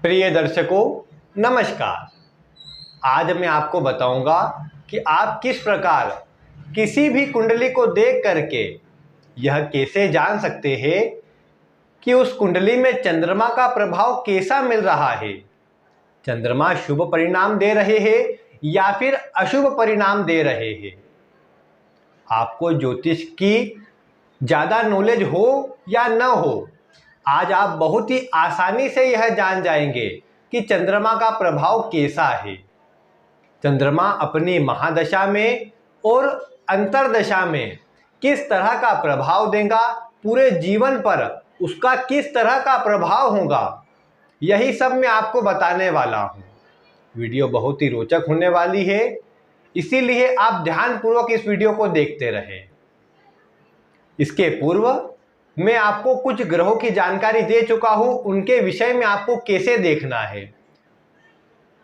प्रिय दर्शकों, नमस्कार। आज मैं आपको बताऊंगा कि आप किस प्रकार किसी भी कुंडली को देख करके यह कैसे जान सकते हैं कि उस कुंडली में चंद्रमा का प्रभाव कैसा मिल रहा है। चंद्रमा शुभ परिणाम दे रहे हैं या फिर अशुभ परिणाम दे रहे हैं। आपको ज्योतिष की ज़्यादा नॉलेज हो या न हो, आज आप बहुत ही आसानी से यह जान जाएंगे कि चंद्रमा का प्रभाव कैसा है। चंद्रमा अपनी महादशा में और अंतरदशा में किस तरह का प्रभाव देगा, पूरे जीवन पर उसका किस तरह का प्रभाव होगा, यही सब मैं आपको बताने वाला हूँ। वीडियो बहुत ही रोचक होने वाली है, इसीलिए आप ध्यानपूर्वक इस वीडियो को देखते रहें। इसके पूर्व मैं आपको कुछ ग्रहों की जानकारी दे चुका हूं, उनके विषय में आपको कैसे देखना है,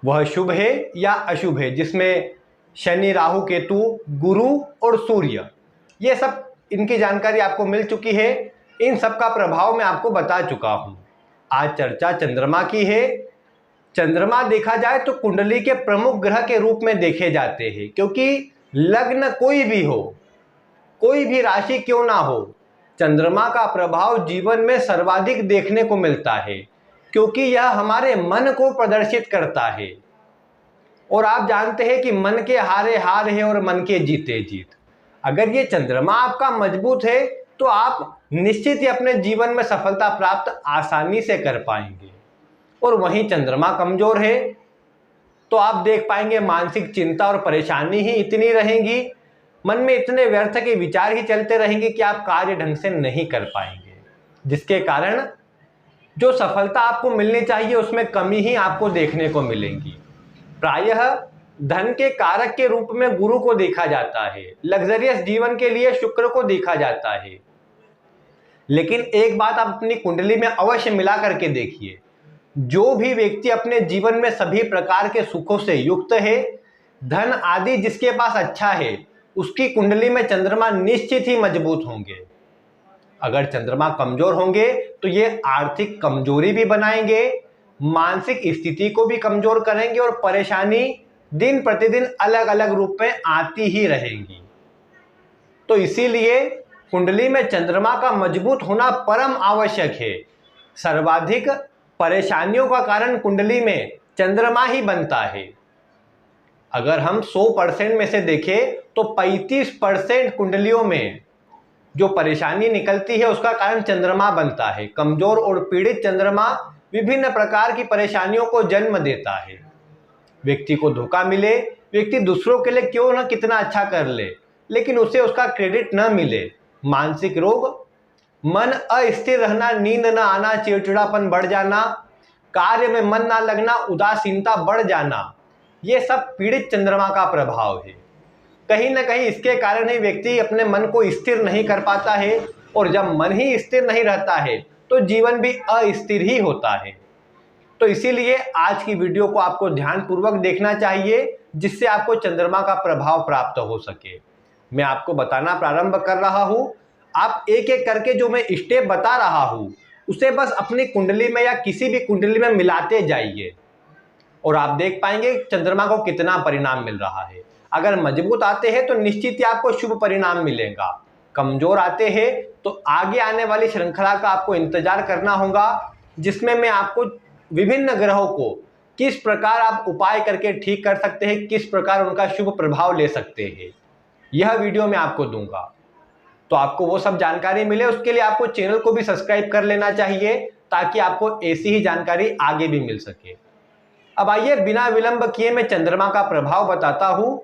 वह शुभ है या अशुभ है, जिसमें शनि, राहु, केतु, गुरु और सूर्य, ये सब इनकी जानकारी आपको मिल चुकी है। इन सब का प्रभाव मैं आपको बता चुका हूं। आज चर्चा चंद्रमा की है। चंद्रमा देखा जाए तो कुंडली के प्रमुख ग्रह के रूप में देखे जाते हैं, क्योंकि लग्न कोई भी हो, कोई भी राशि क्यों ना हो, चंद्रमा का प्रभाव जीवन में सर्वाधिक देखने को मिलता है, क्योंकि यह हमारे मन को प्रदर्शित करता है। और आप जानते हैं कि मन के हारे हार है और मन के जीते जीत। अगर ये चंद्रमा आपका मजबूत है तो आप निश्चित ही अपने जीवन में सफलता प्राप्त आसानी से कर पाएंगे। और वहीं चंद्रमा कमजोर है तो आप देख पाएंगे मानसिक चिंता और परेशानी ही इतनी रहेंगी, मन में इतने व्यर्थ के विचार ही चलते रहेंगे कि आप कार्य ढंग से नहीं कर पाएंगे, जिसके कारण जो सफलता आपको मिलनी चाहिए उसमें कमी ही आपको देखने को मिलेंगी। प्रायः धन के कारक के रूप में गुरु को देखा जाता है, लग्जरियस जीवन के लिए शुक्र को देखा जाता है। लेकिन एक बात आप अपनी कुंडली में अवश्य मिला करके देखिए, जो भी व्यक्ति अपने जीवन में सभी प्रकार के सुखों से युक्त है, धन आदि जिसके पास अच्छा है, उसकी कुंडली में चंद्रमा निश्चित ही मजबूत होंगे। अगर चंद्रमा कमजोर होंगे तो ये आर्थिक कमजोरी भी बनाएंगे, मानसिक स्थिति को भी कमजोर करेंगे और परेशानी दिन प्रतिदिन अलग अलग रूप में आती ही रहेंगी। तो इसीलिए कुंडली में चंद्रमा का मजबूत होना परम आवश्यक है। सर्वाधिक परेशानियों का कारण कुंडली में चंद्रमा ही बनता है। अगर हम 100% में से देखें तो 35% कुंडलियों में जो परेशानी निकलती है उसका कारण चंद्रमा बनता है। कमजोर और पीड़ित चंद्रमा विभिन्न प्रकार की परेशानियों को जन्म देता है। व्यक्ति को धोखा मिले, व्यक्ति दूसरों के लिए क्यों न कितना अच्छा कर ले, लेकिन उसे उसका क्रेडिट न मिले। मानसिक रोग, मन अस्थिर रहना, नींद न आना, चिड़चिड़ापन बढ़ जाना, कार्य में मन ना लगना, उदासीनता बढ़ जाना, ये सब पीड़ित चंद्रमा का प्रभाव है। कहीं ना कहीं इसके कारण ही व्यक्ति अपने मन को स्थिर नहीं कर पाता है, और जब मन ही स्थिर नहीं रहता है तो जीवन भी अस्थिर ही होता है। तो इसीलिए आज की वीडियो को आपको ध्यानपूर्वक देखना चाहिए, जिससे आपको चंद्रमा का प्रभाव प्राप्त हो सके। मैं आपको बताना प्रारंभ कर रहा हूं, आप एक एक करके जो मैं स्टेप बता रहा हूं उसे बस अपनी कुंडली में या किसी भी कुंडली में मिलाते जाइए और आप देख पाएंगे चंद्रमा को कितना परिणाम मिल रहा है। अगर मजबूत आते हैं तो निश्चित ही आपको शुभ परिणाम मिलेगा। कमजोर आते हैं तो आगे आने वाली श्रृंखला का आपको इंतजार करना होगा, जिसमें मैं आपको विभिन्न ग्रहों को किस प्रकार आप उपाय करके ठीक कर सकते हैं, किस प्रकार उनका शुभ प्रभाव ले सकते हैं, यह वीडियो मैं आपको दूंगा। तो आपको वो सब जानकारी मिले, उसके लिए आपको चैनल को भी सब्सक्राइब कर लेना चाहिए, ताकि आपको ऐसी ही जानकारी आगे भी मिल सके। अब आइए बिना विलंब किए मैं चंद्रमा का प्रभाव बताता हूं।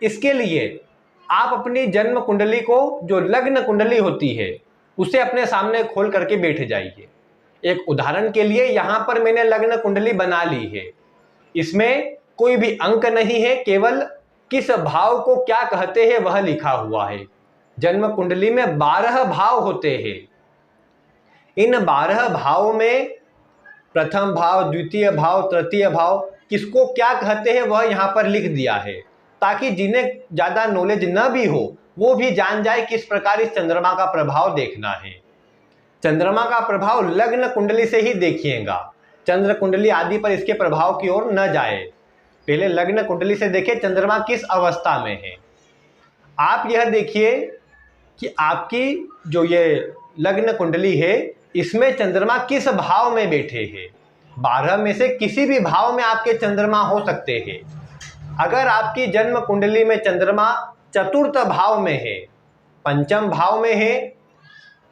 इसके लिए आप अपनी जन्म कुंडली को, जो लग्न कुंडली होती है, उसे अपने सामने खोल करके बैठ जाइए। एक उदाहरण के लिए यहां पर मैंने लग्न कुंडली बना ली है। इसमें कोई भी अंक नहीं है, केवल किस भाव को क्या कहते हैं वह लिखा हुआ है। जन्म कुंडली में 12 भाव होते हैं। इन 12 भावों में प्रथम भाव, द्वितीय भाव, तृतीय भाव किसको क्या कहते हैं वह यहाँ पर लिख दिया है, ताकि जिन्हें ज्यादा नॉलेज न भी हो वो भी जान जाए किस प्रकार इस चंद्रमा का प्रभाव देखना है। चंद्रमा का प्रभाव लग्न कुंडली से ही देखिएगा। चंद्र कुंडली आदि पर इसके प्रभाव की ओर न जाए। पहले लग्न कुंडली से देखिए चंद्रमा किस अवस्था में है। आप यह देखिए कि आपकी जो ये लग्न कुंडली है इसमें चंद्रमा किस भाव में बैठे हैं। 12 में से किसी भी भाव में आपके चंद्रमा हो सकते हैं। अगर आपकी जन्म कुंडली में चंद्रमा चतुर्थ भाव में है, पंचम भाव में है,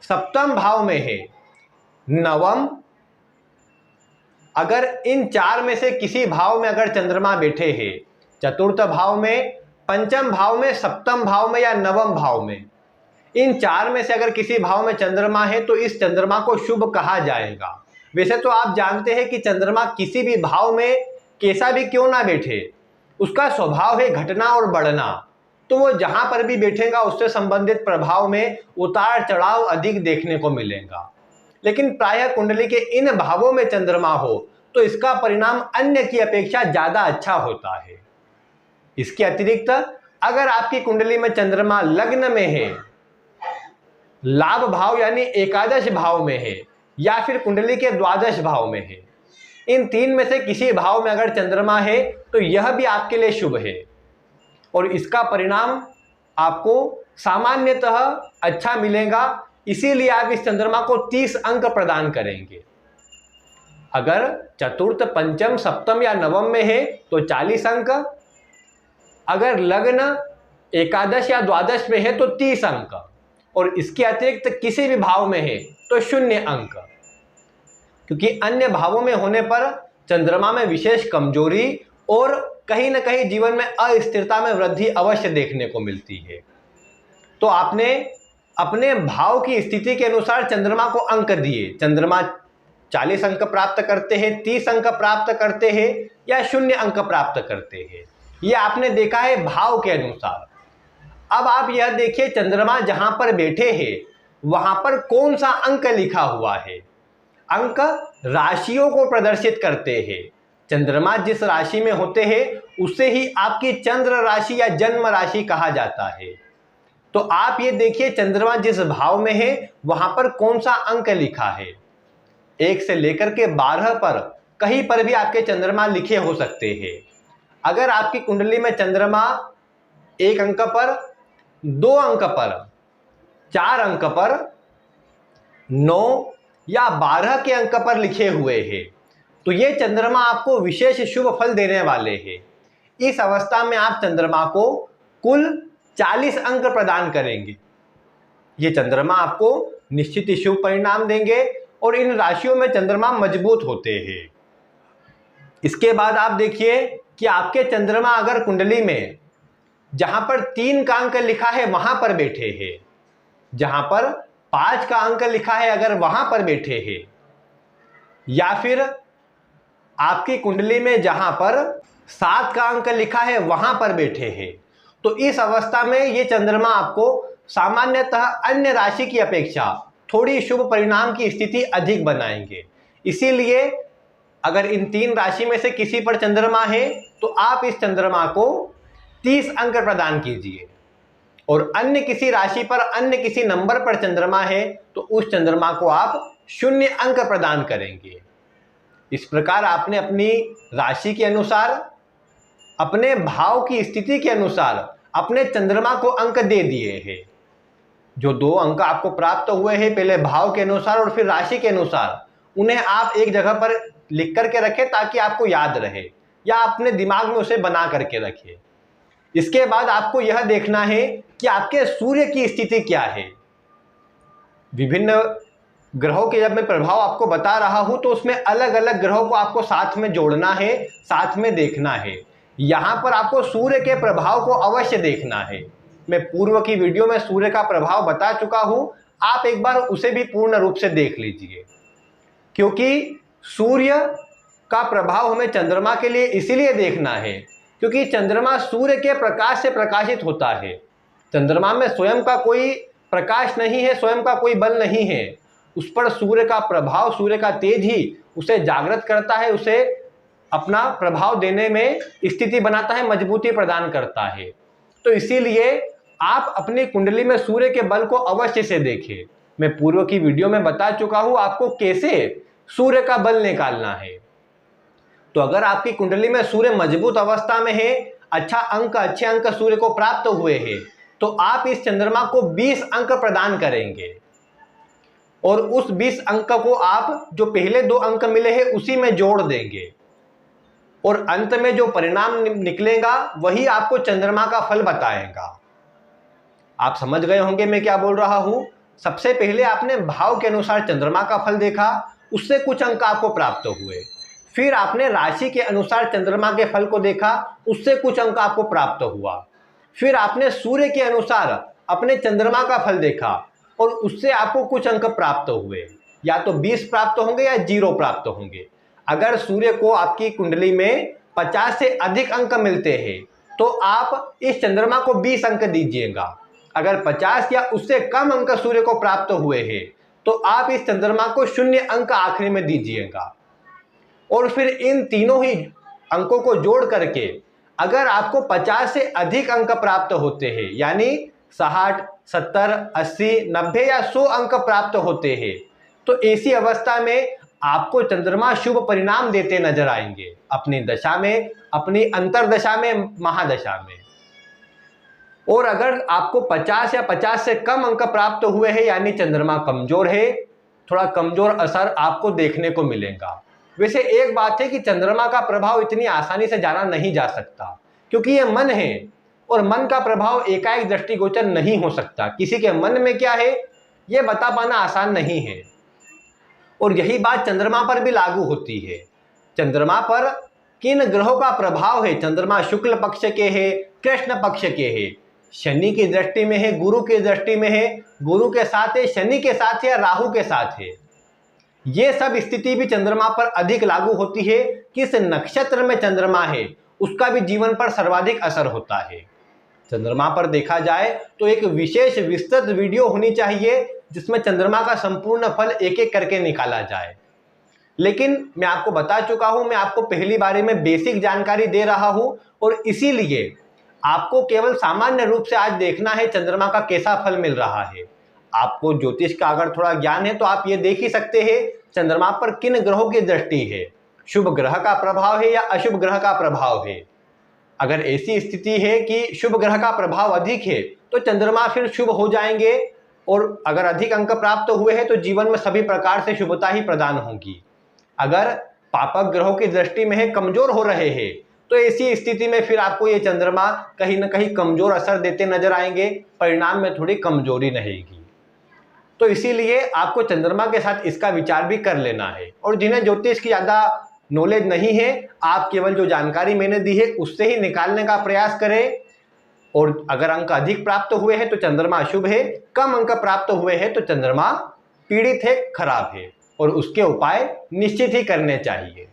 सप्तम भाव में है, नवम, अगर इन 4 में से किसी भाव में अगर चंद्रमा बैठे हैं, चतुर्थ भाव में, पंचम भाव में, सप्तम भाव में या नवम भाव में, इन 4 में से अगर किसी भाव में चंद्रमा है तो इस चंद्रमा को शुभ कहा जाएगा। वैसे तो आप जानते हैं कि चंद्रमा किसी भी भाव में कैसा भी क्यों ना बैठे, उसका स्वभाव है घटना और बढ़ना, तो वो जहां पर भी बैठेगा उससे संबंधित प्रभाव में उतार चढ़ाव अधिक देखने को मिलेगा। लेकिन प्रायः कुंडली के इन भावों में चंद्रमा हो तो इसका परिणाम अन्य की अपेक्षा ज्यादा अच्छा होता है। इसके अतिरिक्त अगर आपकी कुंडली में चंद्रमा लग्न में है, लाभ भाव यानी एकादश भाव में है, या फिर कुंडली के द्वादश भाव में है, इन 3 में से किसी भाव में अगर चंद्रमा है तो यह भी आपके लिए शुभ है और इसका परिणाम आपको सामान्यतः अच्छा मिलेगा। इसीलिए आप इस चंद्रमा को 30 अंक प्रदान करेंगे। अगर चतुर्थ, पंचम, सप्तम या नवम में है तो 40 अंक, अगर लग्न, एकादश या द्वादश में है तो 30 अंक, और इसके अतिरिक्त किसी भी भाव में है तो 0 अंक, क्योंकि अन्य भावों में होने पर चंद्रमा में विशेष कमजोरी और कहीं न कहीं जीवन में अस्थिरता में वृद्धि अवश्य देखने को मिलती है। तो आपने अपने भाव की स्थिति के अनुसार चंद्रमा को अंक दिए। चंद्रमा 40 अंक प्राप्त करते हैं, 30 अंक प्राप्त करते हैं या 0 अंक प्राप्त करते हैं, ये आपने देखा है भाव के अनुसार। अब आप यह देखिए चंद्रमा जहां पर बैठे हैं वहां पर कौन सा अंक लिखा हुआ है। अंक राशियों को प्रदर्शित करते हैं। चंद्रमा जिस राशि में होते हैं उसे ही आपकी चंद्र राशि या जन्म राशि कहा जाता है। तो आप ये देखिए चंद्रमा जिस भाव में है वहां पर कौन सा अंक लिखा है। 1 से लेकर के 12 पर कहीं पर भी आपके चंद्रमा लिखे हो सकते हैं। अगर आपकी कुंडली में चंद्रमा 1 अंक पर, 2 अंक पर, 4 अंक पर, 9 या 12 के अंक पर लिखे हुए हैं तो ये चंद्रमा आपको विशेष शुभ फल देने वाले हैं। इस अवस्था में आप चंद्रमा को कुल 40 अंक प्रदान करेंगे। ये चंद्रमा आपको निश्चित ही शुभ परिणाम देंगे और इन राशियों में चंद्रमा मजबूत होते हैं। इसके बाद आप देखिए कि आपके चंद्रमा अगर कुंडली में जहां पर 3 का अंक लिखा है वहां पर बैठे हैं, जहां पर 5 का अंक लिखा है अगर वहां पर बैठे हैं, या फिर आपकी कुंडली में जहां पर 7 का अंक लिखा है वहां पर बैठे हैं, तो इस अवस्था में ये चंद्रमा आपको सामान्यतः अन्य राशि की अपेक्षा थोड़ी शुभ परिणाम की स्थिति अधिक बनाएंगे। इसीलिए अगर इन 3 राशि में से किसी पर चंद्रमा है तो आप इस चंद्रमा को 30 अंक प्रदान कीजिए, और अन्य किसी राशि पर, अन्य किसी नंबर पर चंद्रमा है तो उस चंद्रमा को आप 0 अंक प्रदान करेंगे। इस प्रकार आपने अपनी राशि के अनुसार, अपने भाव की स्थिति के अनुसार अपने चंद्रमा को अंक दे दिए हैं। जो 2 अंक आपको प्राप्त हुए हैं पहले भाव के अनुसार और फिर राशि के अनुसार, उन्हें आप एक जगह पर लिख करके रखें ताकि आपको याद रहे, या अपने दिमाग में उसे बना करके रखें। इसके बाद आपको यह देखना है कि आपके सूर्य की स्थिति क्या है। विभिन्न ग्रहों के जब मैं प्रभाव आपको बता रहा हूं तो उसमें अलग अलग ग्रहों को आपको साथ में जोड़ना है, साथ में देखना है। यहां पर आपको सूर्य के प्रभाव को अवश्य देखना है। मैं पूर्व की वीडियो में सूर्य का प्रभाव बता चुका हूं, आप एक बार उसे भी पूर्ण रूप से देख लीजिए, क्योंकि सूर्य का प्रभाव हमें चंद्रमा के लिए इसीलिए देखना है क्योंकि चंद्रमा सूर्य के प्रकाश से प्रकाशित होता है। चंद्रमा में स्वयं का कोई प्रकाश नहीं है, स्वयं का कोई बल नहीं है, उस पर सूर्य का प्रभाव, सूर्य का तेज ही उसे जागृत करता है, उसे अपना प्रभाव देने में स्थिति बनाता है, मजबूती प्रदान करता है। तो इसीलिए आप अपनी कुंडली में सूर्य के बल को अवश्य से देखें। मैं पूर्व की वीडियो में बता चुका हूं आपको कैसे सूर्य का बल निकालना है। तो अगर आपकी कुंडली में सूर्य मजबूत अवस्था में है, अच्छे अंक सूर्य को प्राप्त हुए हैं, तो आप इस चंद्रमा को 20 अंक प्रदान करेंगे और उस 20 अंक को आप जो पहले 2 अंक मिले हैं उसी में जोड़ देंगे और अंत में जो परिणाम निकलेगा वही आपको चंद्रमा का फल बताएगा। आप समझ गए होंगे मैं क्या बोल रहा हूं। सबसे पहले आपने भाव के अनुसार चंद्रमा का फल देखा, उससे कुछ अंक आपको प्राप्त हुए। फिर आपने राशि के अनुसार चंद्रमा के फल को देखा, उससे कुछ अंक आपको प्राप्त हुआ। फिर आपने सूर्य के अनुसार अपने चंद्रमा का फल देखा और उससे आपको कुछ अंक प्राप्त हुए, या तो 20 प्राप्त होंगे या 0 प्राप्त होंगे। अगर सूर्य को आपकी कुंडली में 50 से अधिक अंक मिलते हैं तो आप इस चंद्रमा को 20 अंक दीजिएगा। अगर 50 या उससे कम अंक सूर्य को प्राप्त हुए हैं तो आप इस चंद्रमा को 0 अंक आखिरी में दीजिएगा। और फिर इन तीनों ही अंकों को जोड़ करके अगर आपको 50 से अधिक अंक प्राप्त होते हैं, यानी 60, 70, 80, 90 या 100 अंक प्राप्त होते हैं, तो ऐसी अवस्था में आपको चंद्रमा शुभ परिणाम देते नजर आएंगे अपनी दशा में, अपनी अंतरदशा में, महादशा में। और अगर आपको 50 या 50 से कम अंक प्राप्त हुए हैं, यानी चंद्रमा कमजोर है, थोड़ा कमजोर असर आपको देखने को मिलेगा। वैसे एक बात है कि चंद्रमा का प्रभाव इतनी आसानी से जाना नहीं जा सकता, क्योंकि यह मन है और मन का प्रभाव एकाएक दृष्टिगोचर नहीं हो सकता। किसी के मन में क्या है यह बता पाना आसान नहीं है। और यही बात चंद्रमा पर भी लागू होती है। चंद्रमा पर किन ग्रहों का प्रभाव है? चंद्रमा शुक्ल पक्ष के है, कृष्ण पक्ष के है, शनि की दृष्टि में है, गुरु की दृष्टि में है, गुरु के साथ है, शनि के साथ है या राहु के साथ है। ये सब स्थिति भी चंद्रमा पर अधिक लागू होती है। किस नक्षत्र में चंद्रमा है उसका भी जीवन पर सर्वाधिक असर होता है। चंद्रमा पर देखा जाए तो एक विशेष विस्तृत वीडियो होनी चाहिए जिसमें चंद्रमा का संपूर्ण फल एक एक करके निकाला जाए। लेकिन मैं आपको बता चुका हूं, मैं आपको पहली बारी में बेसिक जानकारी दे रहा हूं और इसीलिए आपको केवल सामान्य रूप से आज देखना है चंद्रमा का कैसा फल मिल रहा है। आपको ज्योतिष का अगर थोड़ा ज्ञान है तो आप ये देख ही सकते हैं चंद्रमा पर किन ग्रहों की दृष्टि है, शुभ ग्रह का प्रभाव है या अशुभ ग्रह का प्रभाव है। अगर ऐसी स्थिति है कि शुभ ग्रह का प्रभाव अधिक है तो चंद्रमा फिर शुभ हो जाएंगे और अगर अधिक अंक प्राप्त हुए हैं तो जीवन में सभी प्रकार से शुभता ही प्रदान होगी। अगर पापक ग्रहों की दृष्टि में है, कमजोर हो रहे हैं, तो ऐसी स्थिति में फिर आपको ये चंद्रमा कहीं ना कहीं कमजोर असर देते नजर आएंगे, परिणाम में थोड़ी कमजोरी रहेगी। तो इसीलिए आपको चंद्रमा के साथ इसका विचार भी कर लेना है। और जिन्हें ज्योतिष की ज्यादा नॉलेज नहीं है, आप केवल जो जानकारी मैंने दी है उससे ही निकालने का प्रयास करें। और अगर अंक अधिक प्राप्त हुए हैं तो चंद्रमा शुभ है, कम अंक प्राप्त हुए हैं तो चंद्रमा पीड़ित है, खराब है, और उसके उपाय निश्चित ही करने चाहिए।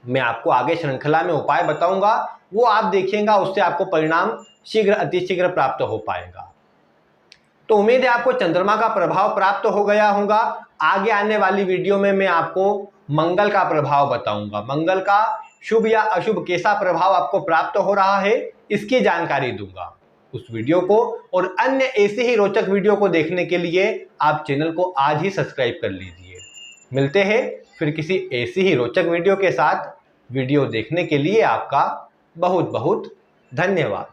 मैं आपको आगे श्रृंखला में उपाय बताऊंगा, वो आप देखिएगा, उससे आपको परिणाम शीघ्र अतिशीघ्र प्राप्त हो पाएगा। तो उम्मीद है आपको चंद्रमा का प्रभाव प्राप्त हो गया होगा। आगे आने वाली वीडियो में मैं आपको मंगल का प्रभाव बताऊंगा। मंगल का शुभ या अशुभ कैसा प्रभाव आपको प्राप्त हो रहा है इसकी जानकारी दूंगा। उस वीडियो को और अन्य ऐसे ही रोचक वीडियो को देखने के लिए आप चैनल को आज ही सब्सक्राइब कर लीजिए। मिलते हैं फिर किसी ऐसी ही रोचक वीडियो के साथ। वीडियो देखने के लिए आपका बहुत बहुत धन्यवाद।